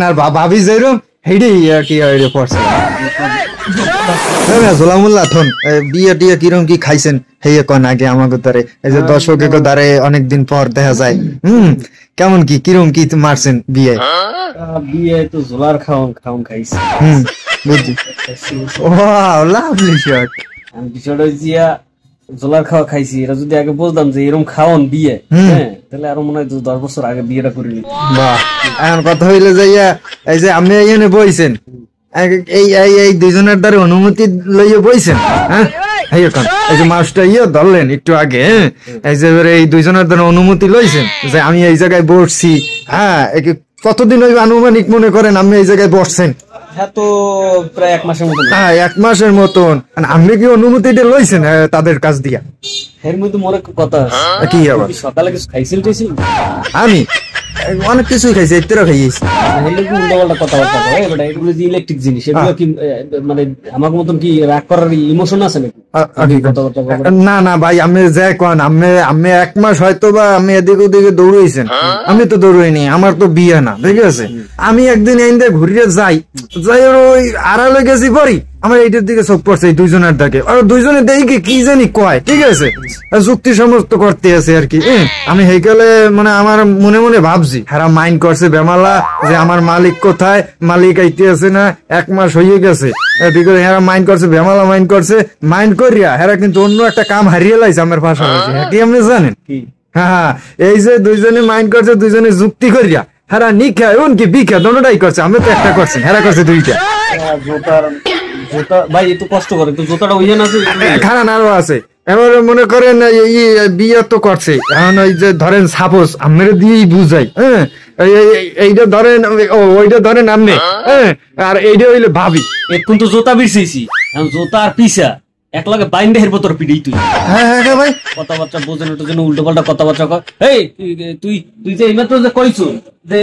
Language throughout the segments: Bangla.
আর ভাবি যেরম হেডেই কি পড়ছে জোলামুল্লাহ থন বিয়ে টিয়ে কিরম কি খাইছেন হেয়ে কন আগে আমাকে দ্বারে এই যে দর্শকের দ্বারে অনেকদিন পর দেখা যায় কেমন কি কিরম কি মারছেন বিয়ে বিয়ে তো জোলার খাওন খাইছি বুঝছি ওয়াও লাভলি শট বিষয়টা জিয়া জোলার খাওয়া খাইছি এটা যদি আগে বুঝতাম যে এরকম খাওয়ান বিয়ে হ্যাঁ তাহলে আরো মনে হয় 10 বছর আগে বিয়েটা করে নিত। বাহ এখন কথা হইলে যাইয়া এই যে আপনি এখানে বইছেন এই এই দুইজনের দ্বারা অনুমতি লইয়া বইছেন হ্যাঁ এই যে মাছটা ধরলেন একটু আগে এই যে এই দুইজনের দ্বারা অনুমতি লইছেন যে আমি এই জায়গায় বসছি হ্যাঁ কতদিন ওই আনুমানিক মনে করেন আপনি এই জায়গায় বসছেন? হ্যাঁ তো প্রায় 1 মাসের মতন। হ্যাঁ 1 মাসের মতন। আপনি কি অনুমতিটা লইছেন তাদের কাছ দিয়া? এর মধ্যে মোর কথা কি আবার সকালে কিছু খাইছিল টেছি আমি অনেক কিছুই খাইছি এতটা খাইছি উল্টাপাল্টা কথাবার্তা বেটা এগুলো যে ইলেকট্রিক জিনিস এগুলো কি মানে আমার মতন কি রাগ করার ইমোশন আছে নাকি? না না ভাই আমি যাই কোন আমি 1 মাস হয়তো বা আমি এদিক ওদিকে দৌড়াইছেন আমি তো দৌড়াইনি আমার তো বিয়ে না ঠিক আছে আমি একদিন এনে ঘুরিয়ে যাই ওই আড়ালে গেছি পরি আমার এইটার দিকে চোখ পড়ছে এই দুইজনের দিকে আর দুইজনে দেখি কি জানি কয় ঠিক আছে যুক্তি সমস্ত করতে আছে আর কি আমি হেকালে মানে আমার মনে মনে ভাবছি হেরা মাইন্ড করছে বেমালা যে আমার মালিক কোথায় মালিক আইতে আছে না 1 মাস হয়ে গেছে এদিকে হেরা মাইন্ড করছে বেমালা মাইন্ড করছে মাইন্ড করিয়া হেরা কিন্তু অন্য একটা কাম হারিয়ে লাইছে আমার পাশাপাশি কি আপনি জানেন? হ্যাঁ এই যে দুইজনে মাইন্ড করছে দুইজনে যুক্তি করিয়া হেরা নিখা এমনকি বিখা দোনোটাই করছে আমি তো একটা করছি হেরা করছে দুইটা ভাই একটু কষ্ট করে তো জুতাটা ওইখানে আছে খারাপ আরো আছে এবার মনে করেন বিয়ে তো করছে এখন ওই যে ধরেন সাপোজ আমরা দিয়েই বুঝাই হ্যাঁ এইটা ধরেন ওইটা ধরেন আপনি হ্যাঁ আর এইটা হইলে ভাবি এখন তো জুতা বিরছেছি এখন জুতা আর পিসা এক লগে বাইন্ডে হের ভেতর পিড়েই তুই হ্যাঁ ভাই কথাবার্তা বোঝেন ওটার জন্য উল্টো পাল্টা কথাবার্তা কর এই তুই যে এইমাত্র যে কইছো যে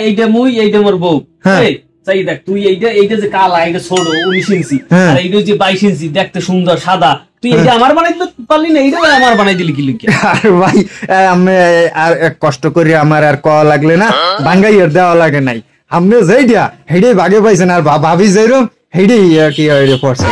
এইটা মুই এইটা মোর বউ এই চাই দেখ তুই এইটা যে কালা এইটা ছোট 19 ইঞ্চি আর এইটা যে 22 ইঞ্চি দেখতে সুন্দর সাদা তুই এইটা আমার বানাই দিতে পারলি না এইটা আমার বানাই দিলি কি লিখে আর ভাই আমি আর কষ্ট করে আমার আর কওয়া লাগলে না ভাঙ্গাইয়ার দেওয়া লাগে নাই আপনি যেইটা হেডেই ভাগে পাইছেন আর ভাবি যেরকম হেডেই কি পড়ছে